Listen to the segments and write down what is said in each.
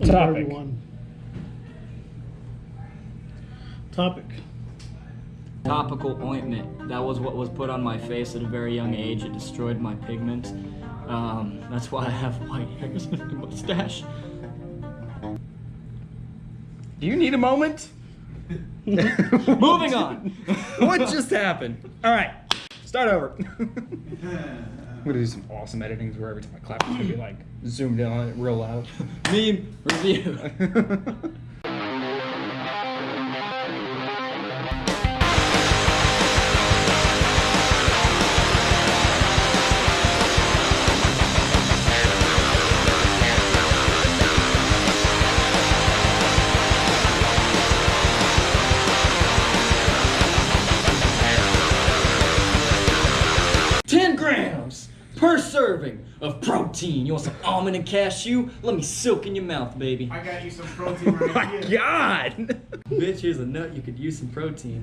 Topic. Topic. Topical ointment. That was what was put on my face at a very young age. It destroyed my pigment. That's why I have white hairs and a mustache. Do you need a moment? Moving on. What just happened? All right, start over. I'm gonna do some awesome editing where every time I clap, it's gonna be like zoomed in on it real loud. Meme review. 10 grams per serving of protein. You want some almond and cashew? Let me silk in your mouth, baby. I got you some protein right My here. God! Bitch, here's a nut. You could use some protein.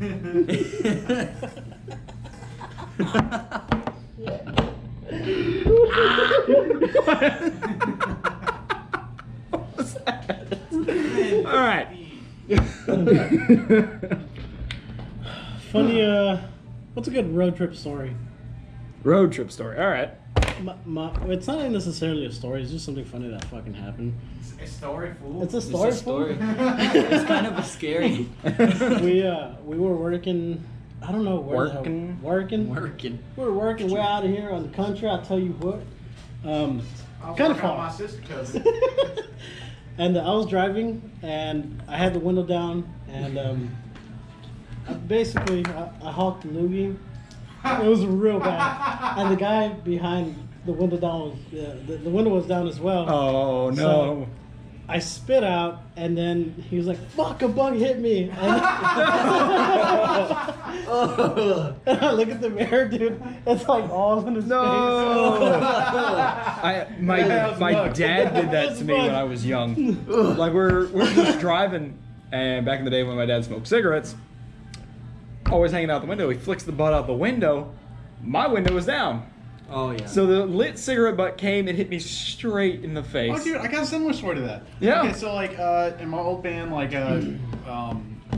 What was that? All right. Funny, what's a good road trip story? Road trip story. All right. It's not necessarily a story, it's just something funny that fucking happened. A story, fool. It's a It's story, a story. It's kind of a scary. we were working, I don't know where Working? Working. We were working way out of here on the country, I'll tell you what. I'll Kind of work out my far. sister cousin. And I was driving, and I had the window down, and I hawked the loogie. It was real bad, and the guy behind the window down was the window was down as well. Oh no. So I spit out, and then he was like, "Fuck, a bug hit me!" And I look at the mirror, dude. It's like all in his face. My bug. dad did that to me when I was young. Like we're just driving, and back in the day when my dad smoked cigarettes, always hanging out the window. He flicks the butt out the window. My window was down, Oh yeah. so the lit cigarette butt came and hit me straight in the face. Oh, dude, I got a similar story to that. Yeah. Okay, so like in my old band, like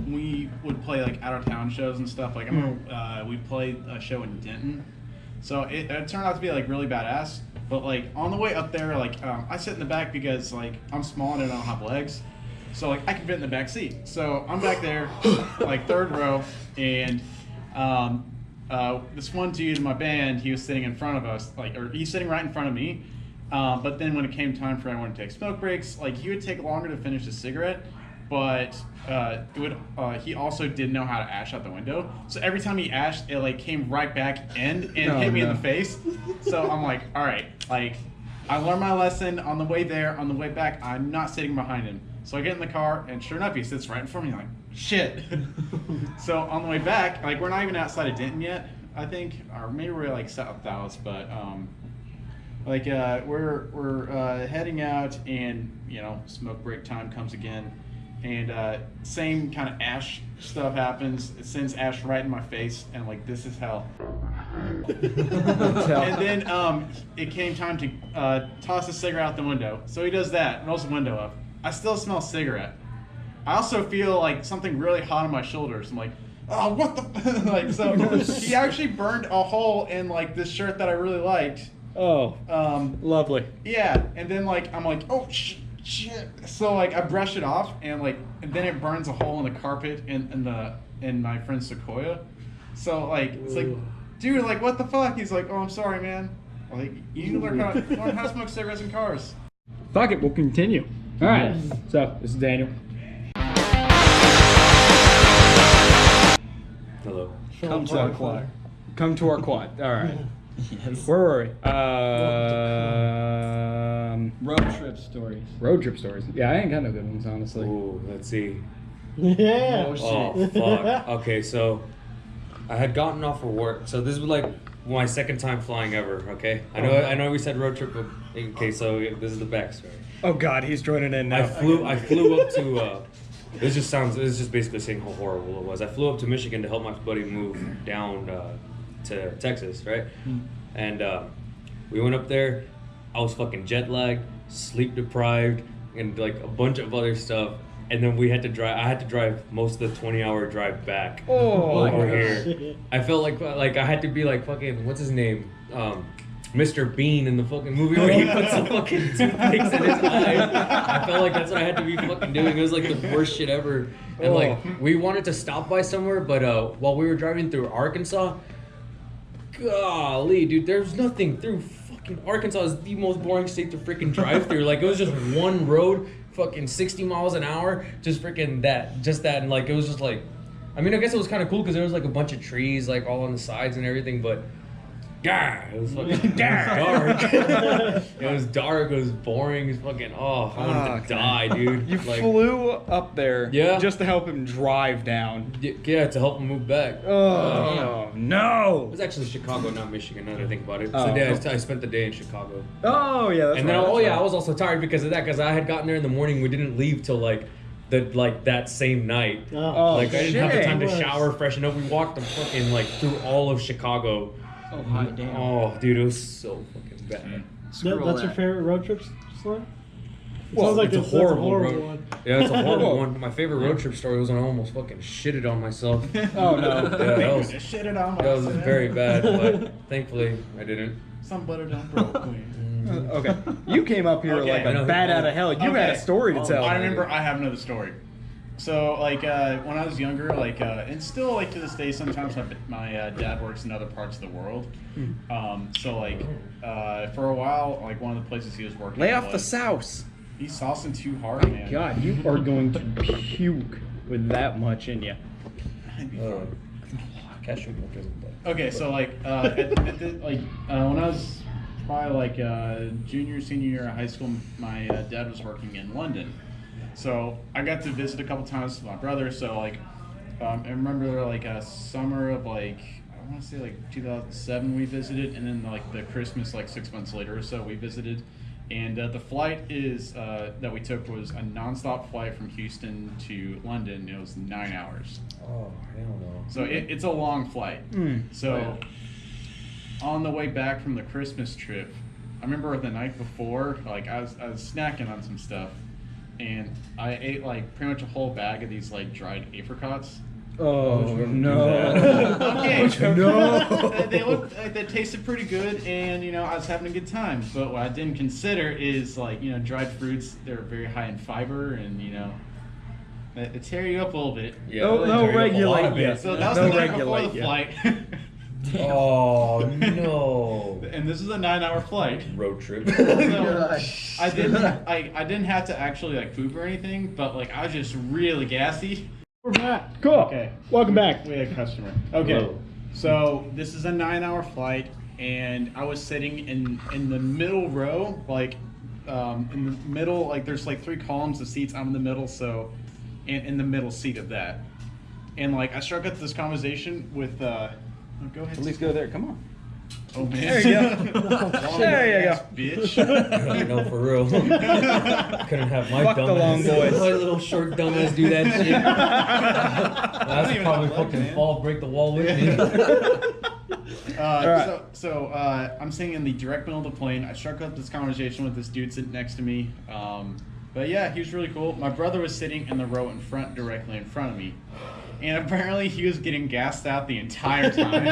we would play like out of town shows and stuff. Like we played a show in Denton, so it turned out to be like really badass. But like on the way up there, like I sit in the back because like I'm small and I don't have legs, so like I can fit in the back seat. So I'm back there, like third row, and this one dude in my band, he was sitting in front of us, or he's sitting right in front of me. But then when it came time for everyone to take smoke breaks, like he would take longer to finish the cigarette, but he also didn't know how to ash out the window. So every time he ashed, it like came right back in and hit me in the face. So I'm like, all right, like I learned my lesson on the way there. On the way back, I'm not sitting behind him. So I get in the car, and sure enough, he sits right in front of me, like shit. So on the way back, like we're not even outside of Denton yet, I think, or maybe we're like South Dallas, but we're heading out, and smoke break time comes again, and same kind of ash stuff happens. It sends ash right in my face, and like this is hell. And then it came time to toss the cigarette out the window. So he does that, rolls the window up. I still smell cigarette. I also feel like something really hot on my shoulders. I'm like, oh, what the like? So he actually burned a hole in like this shirt that I really liked. Oh, lovely. Yeah, and then like I'm like, oh shit. So like I brush it off, and then it burns a hole in the carpet in my friend's Sequoia. So like it's like, dude, like what the fuck? He's like, oh, I'm sorry, man. Like you need to learn how to smoke cigarettes in cars. Fuck it, we'll continue. All right. So this is Daniel. Hello. Come to our quad. Come to our quad. All right. Yes. Where were we? Road trip stories. Road trip stories. Yeah, I ain't got no good ones, honestly. Ooh, let's see. Yeah. Oh, fuck. Okay, so I had gotten off of work. So this was like my second time flying ever, okay? I know we said road trip, but okay, so this is the backstory. Oh God, he's joining in now. I flew up to this just basically saying how horrible it was. I flew up to Michigan to help my buddy move down to Texas, right? And we went up there. I was fucking jet lagged, sleep deprived, and like a bunch of other stuff. And then we had to drive. I had to drive most of the 20-hour drive back over here. Shit. I felt like I had to be like fucking what's his name, Mr. Bean in the fucking movie where he puts the fucking toothpicks in his eyes. I felt like that's what I had to be fucking doing. It was like the worst shit ever. And like we wanted to stop by somewhere, but while we were driving through Arkansas, golly, dude, there's nothing through fucking Arkansas. Is the most boring state to freaking drive through. Like it was just one road. Fucking 60 miles an hour, just freaking that, and like it was just like, I mean, I guess it was kind of cool because there was like a bunch of trees like all on the sides and everything, but it was fucking dark. It was dark. It was boring. It was fucking. Oh, I wanted to die, dude. You like, flew up there Yeah. just to help him drive down. Yeah, to help him move back. Oh, It no. was actually Chicago, not Michigan. Now that I think about it. Oh. So yeah, I spent the day in Chicago. Oh, yeah. That's And then, right, oh that's yeah, right. I was also tired because of that. Because I had gotten there in the morning. We didn't leave till like that same night. Oh, Like I didn't have the time to shit. shower, freshen up. We walked the fucking like through all of Chicago. Oh, hot damn. Oh, dude, it was so fucking bad. Screw all That's your that. favorite road trip story? It Well, sounds like it's a that's horrible road. one. Yeah, it's a horrible one. My favorite road trip story was when I almost fucking shitted on myself. Oh, no. Yeah, that was Shit it on that was very bad, but thankfully I didn't. Some butter don't broke. Okay. You came up here Okay. like I know a who- bat out of hell. You had a story to tell. I remember I have another story. So like when I was younger, like and still like to this day, sometimes my dad works in other parts of the world. So like for a while, like one of the places he was working. Lay in off the was- sauce. He's saucing too hard, man. God, you are going to puke with that much in you. Cashew milk isn't bad. Okay, so like when I was probably like junior, senior year of high school, my dad was working in London, so I got to visit a couple times with my brother. So like I remember like a summer of like I want to say like 2007 we visited, and then like the Christmas like 6 months later or so we visited. And the flight is that we took was a nonstop flight from Houston to London. It was 9 hours. Oh, hell no. So it's a long flight. So on the way back from the Christmas trip, I remember the night before, like I was snacking on some stuff, and I ate like pretty much a whole bag of these like dried apricots. Oh, no. Okay, No. they looked, they tasted pretty good, and you know I was having a good time. But what I didn't consider is like dried fruits. They're very high in fiber, and they tear you up a little bit. Yeah, No, they no, tear you up a lot regulate of you. it. So that was No the night before the regulate, flight. Oh no. And this is a 9-hour flight. Road trip. So I didn't have to actually like poop or anything, but like I was just really gassy. We're back. Cool. Okay. Welcome back. We had a customer. Okay. Hello. So this is a 9-hour flight, and I was sitting in the middle row, like in the middle, like there's like 3 columns of seats. I'm in the middle, so and in the middle seat of that, and like I struck up this conversation with. Go ahead. At least go there. Come on. Oh man. There you go. There you go. Bitch. No, for real. Couldn't have my Fuck the long boys. my little short dumbass do that shit. That's even probably have legs, fucking man. fall, break the wall with me. Alright. So I'm sitting in the direct middle of the plane. I struck up this conversation with this dude sitting next to me. But yeah, he was really cool. My brother was sitting in the row in front, directly in front of me. And apparently he was getting gassed out the entire time.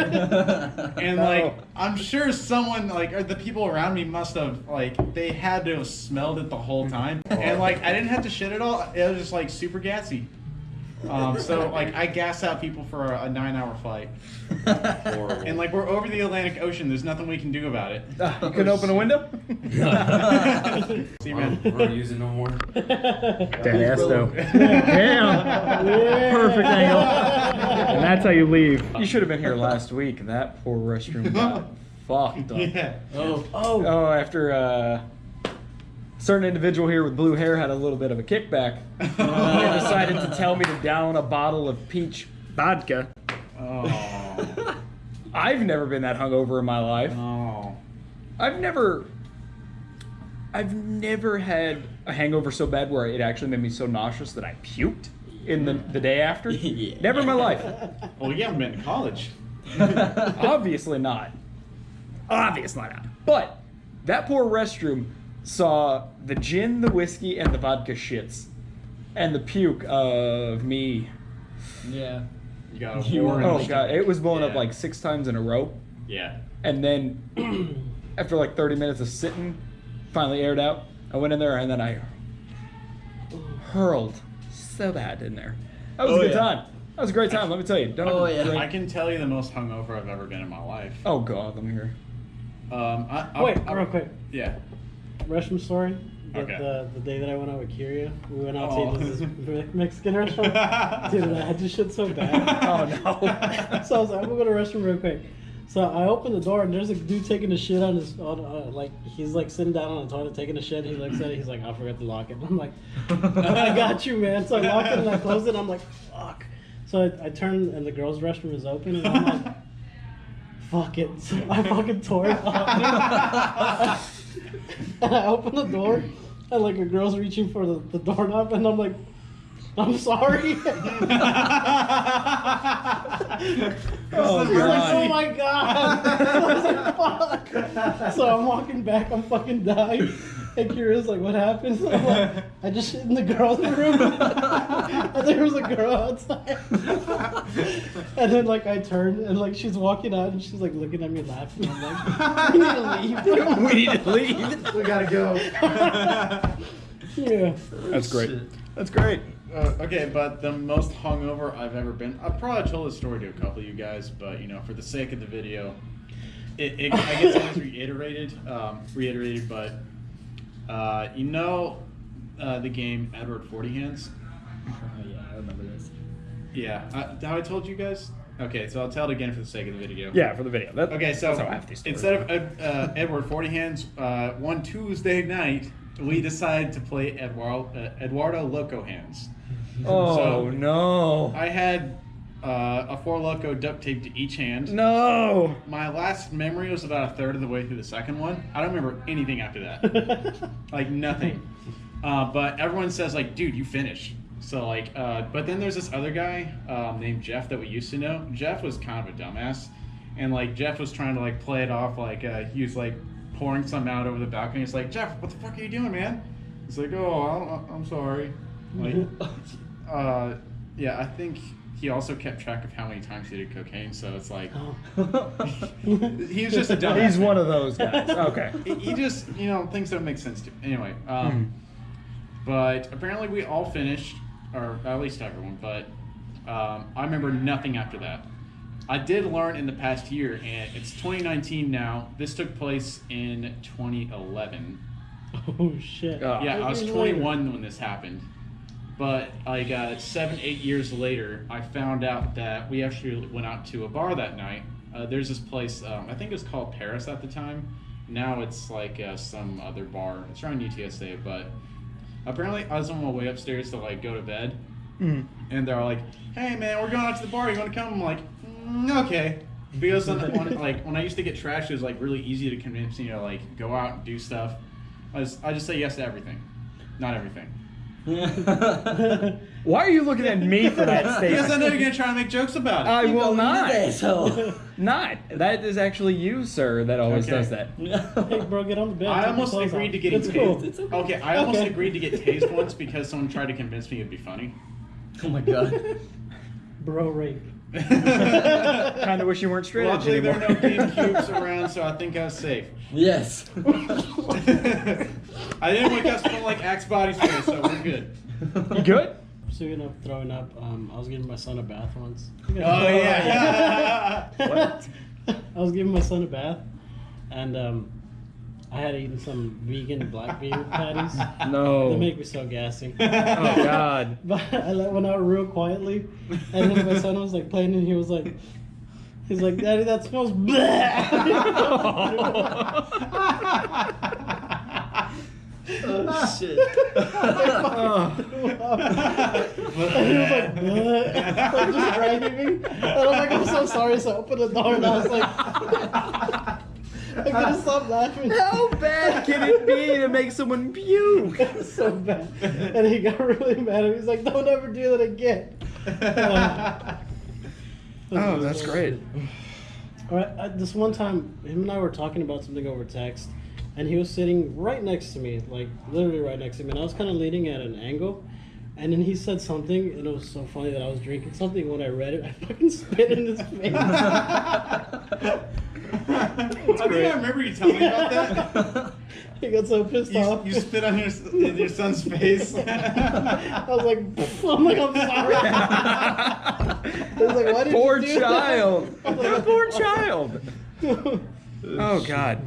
And like, I'm sure someone like, or the people around me must have like, they had to have smelled it the whole time. And like, I didn't have to shit at all. It was just like super gassy. So like, I gas out people for a 9-hour flight. Horrible. And like, we're over the Atlantic Ocean. There's nothing we can do about it. You couldn't open a window? See, we're man. not using no more. Dead ass though. Damn. Perfect angle. And that's how you leave. You should have been here last week. That poor restroom got fucked up. Yeah. Oh, after a certain individual here with blue hair had a little bit of a kickback. He decided to tell me to down a bottle of peach vodka. Oh. I've never been that hungover in my life. Oh. I've never had a hangover so bad where it actually made me so nauseous that I puked in the day after. Yeah. Never in my life. Well, you haven't been to college. Obviously not. Obviously not. But that poor restroom saw the gin, the whiskey, and the vodka shits, and the puke of me. Yeah. You got a You war. were- Oh god, it was blowing up Yeah. like 6 times in a row, Yeah. and then after like 30 minutes of sitting, finally aired out. I went in there and then I hurled so bad in there. That was Oh, a good yeah. time. That was a great time. Let me tell you. Don't Oh, have to yeah. drink- I can tell you the most hungover I've ever been in my life. Oh god, let me hear. Wait, real quick. Yeah. Restroom story. Okay. The day that I went out with Kyria, we went out Oh. to eat this Mexican restaurant. Dude, I had to shit so bad. Oh no. So I was like, I'm gonna go to the restroom real quick. So I opened the door and there's a dude taking a shit on his, like he's like sitting down on the toilet taking a shit. He looks at it, he's like, I forgot to lock it. I'm like, I got you, man. So I lock it and I close it. I'm like, fuck. So I turn and the girls' restroom is open and I'm like, fuck it. So I fucking tore it off. And I open the door and like a girl's reaching for the doorknob and I'm like, I'm sorry. Oh She's like, oh god. my god! I was like, fuck! So I'm walking back, I'm fucking dying. And Kira's like, what happened? I'm like, I just shit in the girl's room. And there was a girl outside. And then like I turned and like she's walking out and she's like looking at me laughing. I'm like, we need to leave. We need to leave. We gotta go. Yeah. That's great. That's great. Okay, but the most hungover I've ever been. I've probably told this story to a couple of you guys, but you know, for the sake of the video, I guess it is reiterated. But you know, the game Edward Forty Hands. Oh, yeah, I remember this. Yeah, how I told you guys. Okay, so I'll tell it again for the sake of the video. Yeah, for the video. That, Okay, so that's how I have these stories. instead of Edward Forty Hands, one Tuesday night we decided to play Eduardo Loco Hands. Oh so- no. I had a Four Loco duct taped to each hand. No. My last memory was about a third of the way through the second one. I don't remember anything after that. Like nothing. But everyone says like, dude, you finished. So like, but then there's this other guy named Jeff that we used to know. Jeff was kind of a dumbass, and like Jeff was trying to like play it off like he was like pouring some out over the balcony. He's like, Jeff, what the fuck are you doing, man? He's like, oh, I'm sorry. Like, yeah, I think he also kept track of how many times he did cocaine. So it's like, he was just a dumbass. He's one of those guys. Okay. He just, you know, things don't make sense to him. Anyway, but apparently we all finished, or at least everyone, but I remember nothing after that. I did learn in the past year, and it's 2019 now. This took place in 2011. Oh shit. Yeah, I was Years later. 21 when this happened. But like 7-8 years later, I found out that we actually went out to a bar that night. There's this place, I think it was called Paris at the time. Now it's like some other bar. It's around UTSA, but apparently I was on my way upstairs to like go to bed, and they're like, "Hey man, we're going out to the bar. You want to come?" I'm like, "Okay." Because when I used to get trashed, it was like really easy to convince me to like go out and do stuff. I just say yes to everything, not everything. Why are you looking at me for that Because I statement? know you're gonna try to make jokes about it. I will not. So. Not. That is actually you, sir, that always Okay. does that. Hey bro, get on the bed. I take your almost clothes agreed off. to getting It's tased. cool. Okay, I almost Okay. agreed to get tased once because someone tried to convince me it'd be funny. Oh my god. Bro rape. Kind of wish you weren't straight edge Luckily, there anymore. are no GameCubes around, so I think I was safe. Yes. I didn't wake up smelling like Axe body spray, so we're good. You good? Speaking of throwing up, I was giving my son a bath once. Oh yeah. What? I was giving my son a bath, and I had eaten some vegan black bean patties. No. They make me so gassy. Oh God. But I let one out real quietly, and then my son was like playing, and he's like, "Daddy, that smells Oh shit. And he was like, "Bleh," like just dragging me. And I'm like, I'm so sorry. So I opened the door and I was like, I couldn't stop laughing. How bad can it be to make someone puke? It was so bad. And he got really mad at me. He's like, don't ever do that again. Oh, that's great. All right, this one time, him and I were talking about something over text, and he was sitting right next to me, like literally right next to me, and I was kind of leaning at an angle. And then he said something, and it was so funny that I was drinking something. When I read it, I fucking spit in his face. I think I remember you telling me about that. He got so pissed off. You spit on your son's face. I was like, I'm sorry. He was like, why did Poor you do child. that? I was like, Poor child. Oh God.